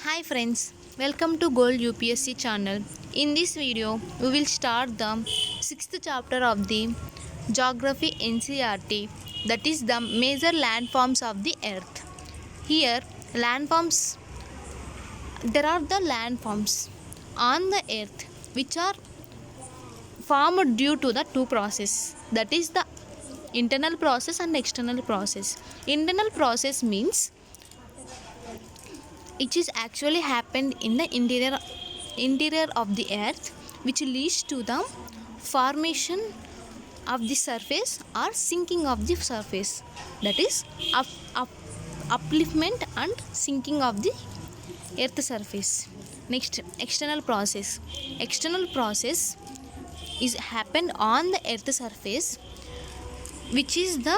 Hi friends, welcome to Gold UPSC channel. In this video, we will start the 6th chapter of the Geography NCERT, that is the major landforms of the earth. Here, landforms, there are the landforms on the earth which are formed due to the two processes, that is the internal process and external process. Internal process means it is actually happened in the interior of the earth, which leads to the formation of the surface or sinking of the surface, that is upliftment and sinking of the earth surface. Next, external process is happened on the earth surface, which is the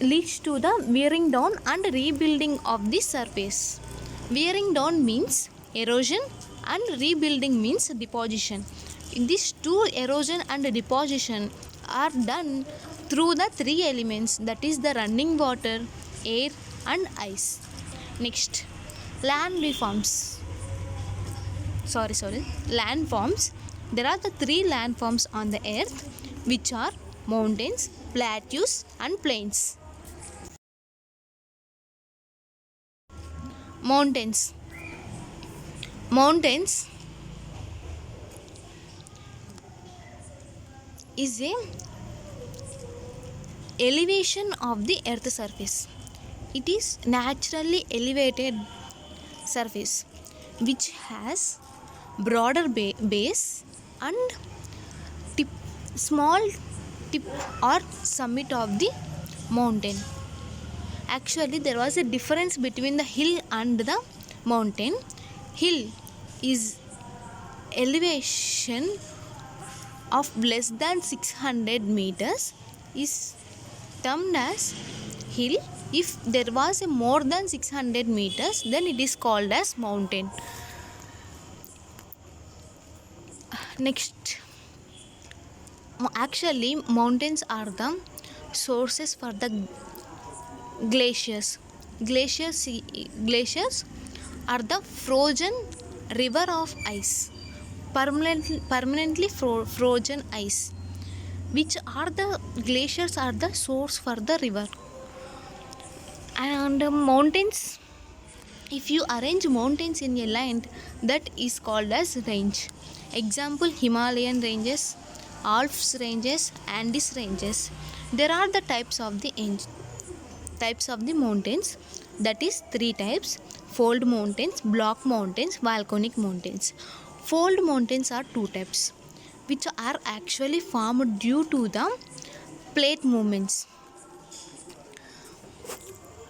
leads to the wearing down and rebuilding of the surface. Wearing down means erosion and rebuilding means deposition. These two, erosion and deposition, are done through the three elements, that is the running water, air and ice. Next, landforms. Landforms. There are the three landforms on the earth, which are mountains, plateaus and plains. Mountains is a elevation of the earth surface. It is naturally elevated surface which has broader base and small tip or summit of the mountain. Actually, there was a difference between the hill and the mountain. Hill is elevation of less than 600 meters is termed as hill. If there was a more than 600 meters, then it is called as mountain. Next, actually mountains are the sources for the glaciers. Glaciers are the frozen river of ice, permanently frozen ice, which are the glaciers are the source for the river. And mountains, if you arrange mountains in a line, that is called as range. Example, Himalayan ranges, Alps ranges, Andes ranges. There are the types of the mountains, that is three types: fold mountains, block mountains, volcanic mountains. Fold mountains are two types, which are actually formed due to the plate movements.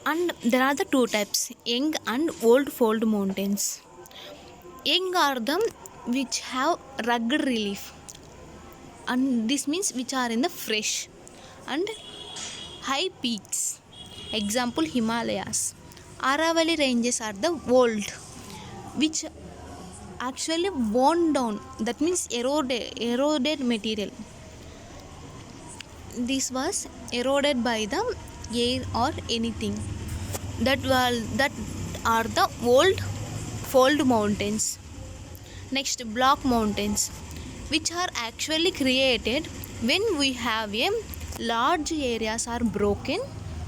And there are the two types, young and old fold mountains. Young are the which have rugged relief, and this means which are in the fresh and high peaks. Example, Himalayas. Aravalli ranges are the old, which actually worn down, that means eroded material. This was eroded by the air or anything. That are the old fold mountains. Next, block mountains, which are actually created when we have a large areas are broken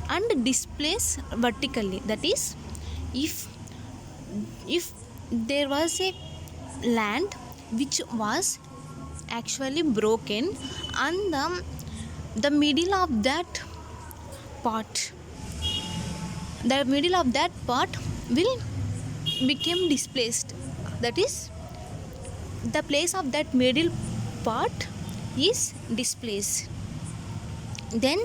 and displaced vertically. That is, if there was a land which was actually broken, and the middle of that part will become displaced, that is, the place of that middle part is displaced, then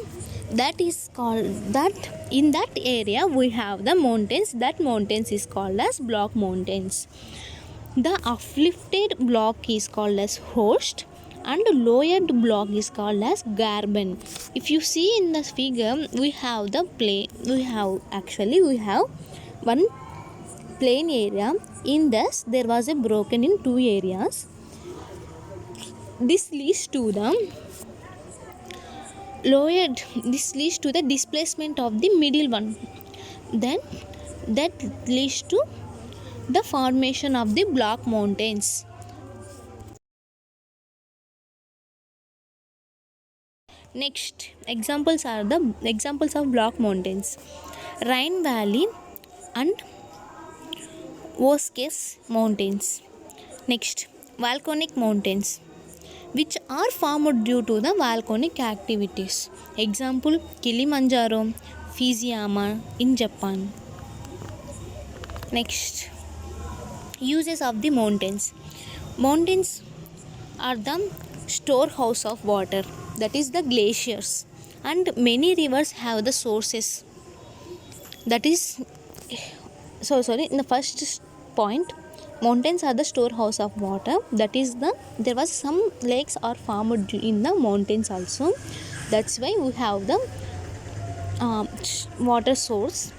that is called, that in that area we have the mountains. That mountains is called as block mountains. The uplifted block is called as host, and lowered block is called as garben. If you see in the figure, we have one plain area. In this, there was a broken in two areas. This leads to the displacement of the middle one. Then that leads to the formation of the block mountains. Next, examples of block mountains: Rhine Valley and Vosges Mountains. Next, volcanic mountains, which are formed due to the volcanic activities. Example: Kilimanjaro, Fujiyama in Japan. Next, uses of the mountains. Mountains are the storehouse of water, that is the glaciers, and many rivers have the sources, that is in the first point, mountains are the storehouse of water, that is there was some lakes are formed in the mountains also, that's why we have the water source.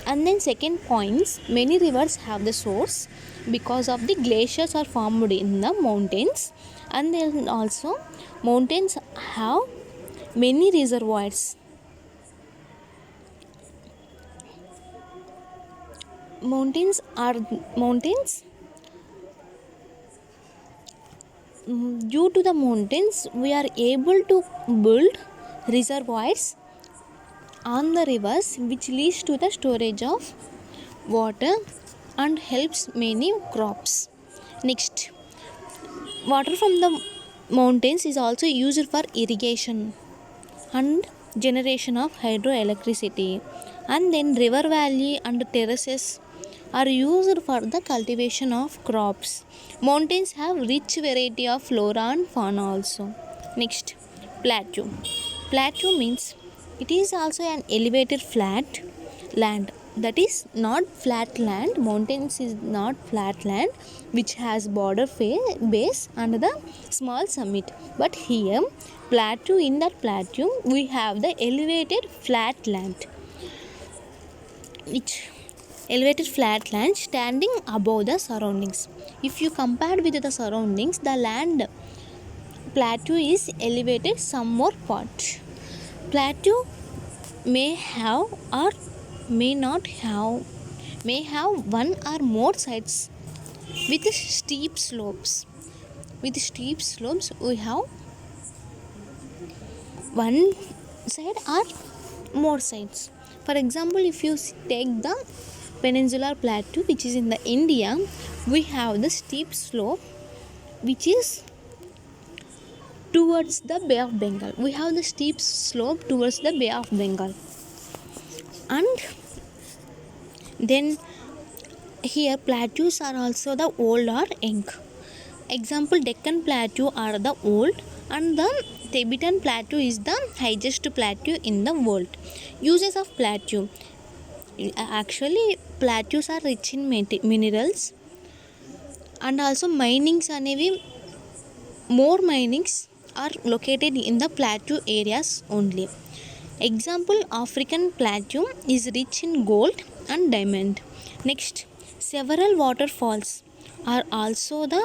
And then second points, many rivers have the source because of the glaciers are formed in the mountains, and then also mountains have many reservoirs. Mountains due to the mountains we are able to build reservoirs on the rivers, which leads to the storage of water and helps many crops. Next, water from the mountains is also used for irrigation and generation of hydroelectricity, and then river valley and terraces are used for the cultivation of crops. Mountains have rich variety of flora and fauna also. Next, plateau. Plateau means it is also an elevated flat land, that is not flat land. Mountains is not flat land which has border base and the small summit, but here plateau, in that plateau we have the elevated flat land, which elevated flat land standing above the surroundings. If you compare with the surroundings, the land plateau is elevated some more part. Plateau may have or may not have, may have one or more sides with steep slopes. With steep slopes we have one side or more sides. For example, if you take the peninsular plateau which is in the India, we have the steep slope which is towards the Bay of Bengal. We have the steep slope towards the Bay of Bengal, and then here plateaus are also the old or young. Example, Deccan Plateau are the old, and the Tibetan Plateau is the highest plateau in the world. Uses of plateau: actually plateaus are rich in minerals, and also minings అనేవి more minings are located in the plateau areas only. Example, African plateau is rich in gold and diamond. Next, several waterfalls are also the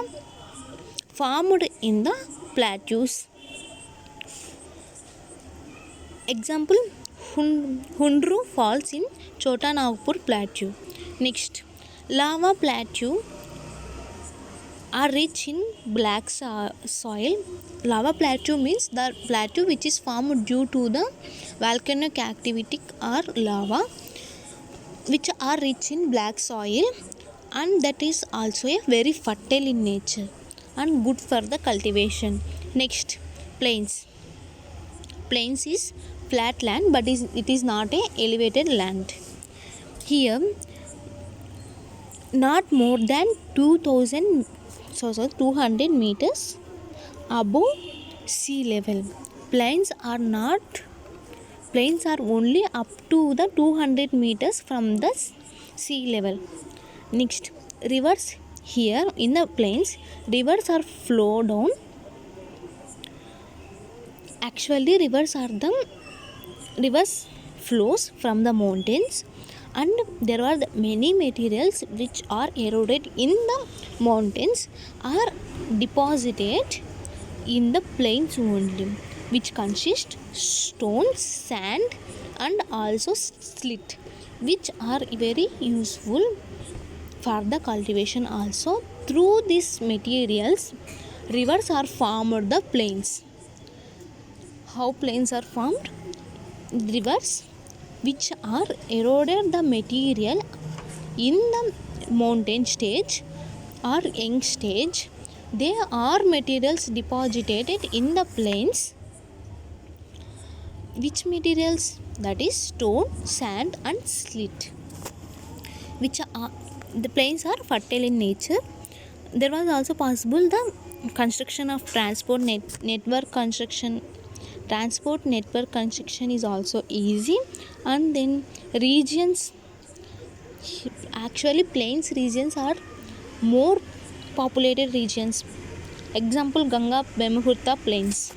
formed in the plateaus. Example, Hundru Falls in Chota Nagpur Plateau. Next, lava plateau are rich in black soil. Lava plateau means the plateau which is formed due to the volcanic activity or lava, which are rich in black soil, and that is also a very fertile in nature and good for the cultivation. Next, plains. Plains is flat land, but it is not a elevated land. Here not more than 200 meters above sea level. Plains are only up to the 200 meters from the sea level. Next, rivers. Here in the plains, rivers are flow down. Actually rivers flows from the mountains, and there are many materials which are eroded in the mountains are deposited in the plains only, which consist stones, sand, and also slit. which are very useful for the cultivation also. Through these materials, rivers are formed the plains. How plains are formed? Rivers which are eroded the material in the mountain stage or young stage, they are materials deposited in the plains. Which materials? That is stone, sand and slit. Which are the plains are fertile in nature. There was also possible the construction of network construction. Transport network construction is also easy. And then regions, actually plains regions are more populated regions. Example, Ganga Brahmaputra plains.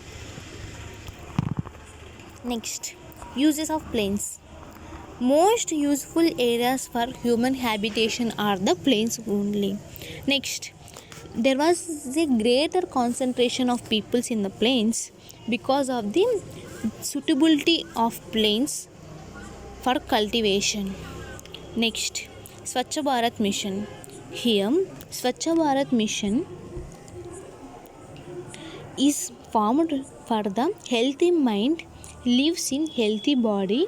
Next, uses of plains. Most useful areas for human habitation are the plains only. Next, there was a greater concentration of peoples in the plains because of the suitability of plains for cultivation. Next, Swachh Bharat Mission. Here, Swachh Bharat Mission is formed for the healthy mind lives in healthy body,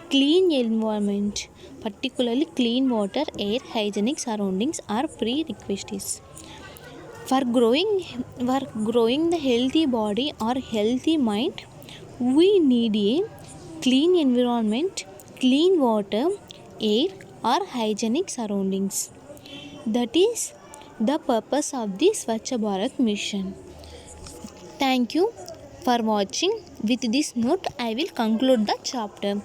clean environment, particularly clean water, air, hygienic surroundings are prerequisites. For growing the healthy body or healthy mind, we need a clean environment, clean water, air or hygienic surroundings. That is the purpose of the Swachh Bharat mission. Thank you for watching. With this note, I will conclude the chapter.